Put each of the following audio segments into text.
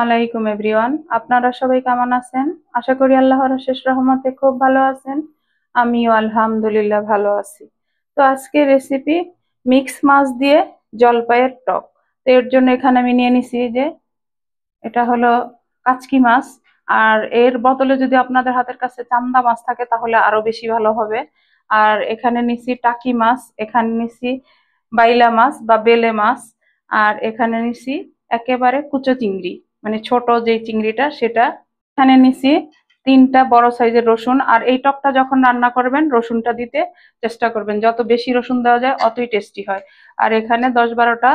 আলাইকুম এভরিওয়ান, আপনারা সবাই কেমন আছেন? আশা করি আল্লাহর অশেষ রহমতে খুব ভালো আছেন। আমিও আলহামদুলিল্লাহ ভালো আছি। তো আজকে রেসিপি মিক্স মাছ দিয়ে জলপাইয়ের টক। তো এর জন্য এখানে আমি নিয়ে নিছি যে এটা হলো কাচকি মাছ, আর এর বদলে যদি আপনাদের হাতের কাছে চান্দা মাছ থাকে তাহলে আরো বেশি ভালো হবে। আর এখানে নিছি টাকি মাছ, এখানে নিছি বাইলা মাছ বা বেলে মাছ, আর এখানে নিছি একেবারে কুচো চিংড়ি, মানে ছোট যে চিংড়িটা সেটা। এখানে নিছি 3টা বড় সাইজের রসুন। আর এই টকটা যখন রান্না করবেন রসুনটা দিতে চেষ্টা করবেন, যত বেশি রসুন দেওয়া যায় অতই টেস্টি হয়। আর এখানে 10-12টা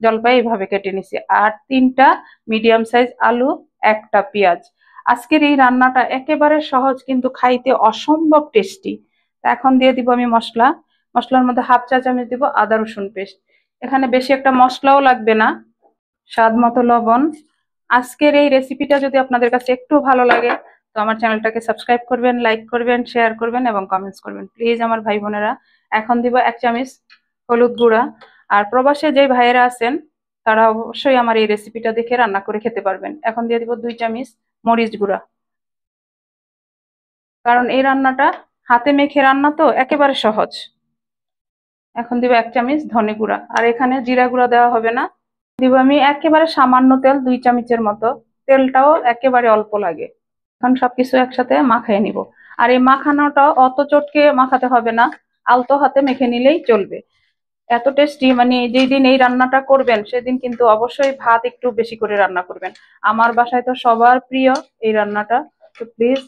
জলপাই এইভাবে কেটে নিছি, আর 3টা মিডিয়াম সাইজ আলু, 1টা পেঁয়াজ। আজকের এই রান্নাটা একেবারে সহজ কিন্তু খাইতে অসম্ভব টেস্টি। এখন দিয়ে দিব আমি মশলা। মশলার মধ্যে হাফ চা চামচ দিব আদা রসুন পেস্ট। এখানে বেশি একটা মশলাও লাগবে না, স্বাদ মতো লবণ। আজকের এই রেসিপিটা যদি আপনাদের কাছে একটু ভালো লাগে তো আমার চ্যানেলটাকে সাবস্ক্রাইব করবেন, লাইক করবেন, শেয়ার করবেন এবং কমেন্টস করবেন প্লিজ আমার ভাই বোনেরা। এখন দিব 1 চামচ হলুদ গুঁড়া। আর প্রবাসে যে ভাইয়েরা আছেন তারা অবশ্যই আমার এই রেসিপিটা দেখে রান্না করে খেতে পারবেন। এখন দিয়ে দিব 2 চামচ মরিচ গুঁড়া, কারণ এই রান্নাটা হাতে মেখে রান্না তো একেবারে সহজ। এখন দিব 1 চামচ ধনে গুঁড়া, আর এখানে জিরা গুঁড়া দেওয়া হবে না। দিব আমি একেবারে সামান্য তেল, 2 চামচের মতো। তেলটাও একেবারে অল্প লাগে। এখন সবকিছু একসাথে মাখিয়ে নিব। আর এই মাখানোটাও অত চটকে মাখাতে হবে না, আলতো হাতে মেখে নিলেই চলবে। এত টেস্টি, মানে যেই দিন এই রান্নাটা করবেন সেদিন কিন্তু অবশ্যই ভাত একটু বেশি করে রান্না করবেন। আমার বাসায় তো সবার প্রিয় এই রান্নাটা। তো প্লিজ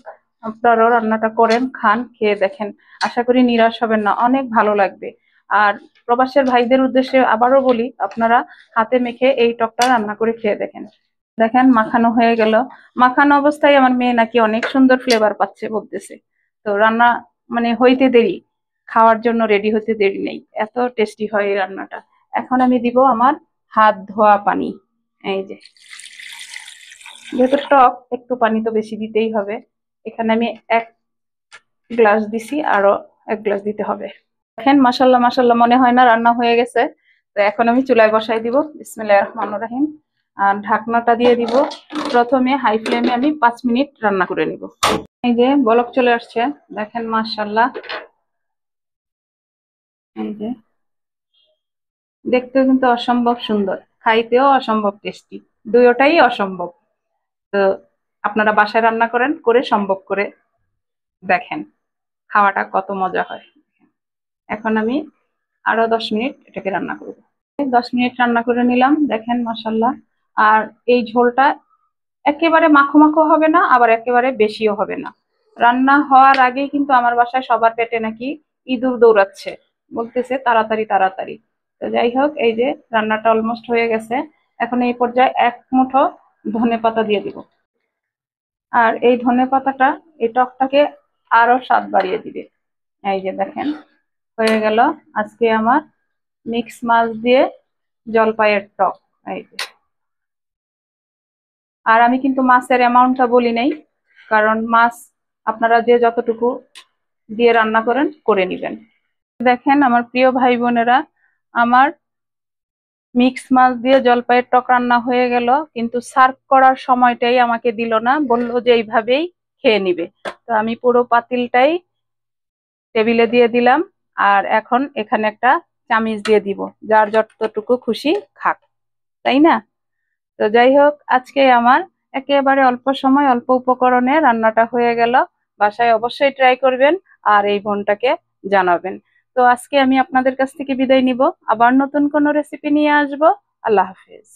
আপনারাও রান্নাটা করেন, খান, খেয়ে দেখেন। আশা করি নিরাশ হবেন না, অনেক ভালো লাগবে। আর প্রবাসের ভাইদের উদ্দেশ্যে আবারও বলি, আপনারা হাতে মেখে এই টকটা রান্না করে খেয়ে দেখেন। দেখেন মাখানো হয়ে গেল। মাখানো অবস্থায় আমার মেয়ে নাকি অনেক সুন্দর ফ্লেভার পাচ্ছে বলতেছে। তো রান্না মানে হইতে দেরি, খাওয়ার জন্য রেডি হতে দেরি নেই, এত টেস্টি হয় এই রান্নাটা। এখন আমি দিব আমার হাত ধোয়া পানি। এই যে, যেহেতু টক একটু পানি তো বেশি দিতেই হবে। এখানে আমি 1 গ্লাস দিছি, আরো 1 গ্লাস দিতে হবে। দেখেন মাশাল্লাহ মাশাল্লাহ, মনে হয় না রান্না হয়ে গেছে। তো এখন আমি চুলায় বসাই দিব। বিসমিল্লাহির রহমানির রহিম। আর ঢাকনাটা দিয়ে দিব। প্রথমে হাই ফ্লেমে আমি 5 মিনিট রান্না করে নিব। এই যে বলক চলে আসছে, দেখেন মাশাল্লাহ। এই যে দেখতেও কিন্তু অসম্ভব সুন্দর, খাইতেও অসম্ভব টেস্টি, দুটোটাই অসম্ভব। তো আপনারা বাসায় রান্না করেন, করে সম্ভব করে দেখেন খাওয়াটা কত মজা হয়। এখন আমি আরো 10 মিনিট এটাকে রান্না করব। 10 মিনিট রান্না করে নিলাম, দেখেন মাশাল্লাহ। আর এই ঝোলটা একেবারে মাখো মাখো হবে না, আবার একেবারে বেশিও হবে না। রান্না হওয়ার আগেই কিন্তু আমার বাসায় সবার পেটে নাকি ইঁদুর দৌড়াচ্ছে, বলতেছে তাড়াতাড়ি তাড়াতাড়ি। তো যাই হোক, এই যে রান্নাটা অলমোস্ট হয়ে গেছে। এখন এই পর্যায়ে 1 মুঠো ধনেপাতা দিয়ে দিব। আর এই ধনেপাতাটা এই টকটাকে আরো স্বাদ বাড়িয়ে দিবে। এই যে দেখেন হয়ে গেল আজকে আমার মিক্স মাছ দিয়ে জলপাইয়ের টক। এই যে, আর আমি কিন্তু মাছের অ্যামাউন্টটা বলি নাই, কারণ মাছ আপনারা যে যতটুকু দিয়ে রান্না করেন করে নেবেন। দেখেন আমার প্রিয় ভাই বোনেরা, আমার মিক্স মাছ দিয়ে জলপাইয়ের টক রান্না হয়ে গেল, কিন্তু সার্ভ করার সময়টাই আমাকে দিল না, বললো যে এইভাবেই খেয়ে নিবে। তো আমি পুরো পাতিলটাই টেবিলে দিয়ে দিলাম। আর এখন এখানে একটা চামিচ দিয়ে দিব, যার যতটুকু খুশি খাক, তাই না? তো যাই হোক, আজকে আমার একেবারে অল্প সময় অল্প উপকরণে রান্নাটা হয়ে গেল। বাসায় অবশ্যই ট্রাই করবেন আর এই বোনটাকে জানাবেন। তো আজকে আমি আপনাদের কাছ থেকে বিদায় নিব, আবার নতুন কোনো রেসিপি নিয়ে আসবো। আল্লাহ হাফেজ।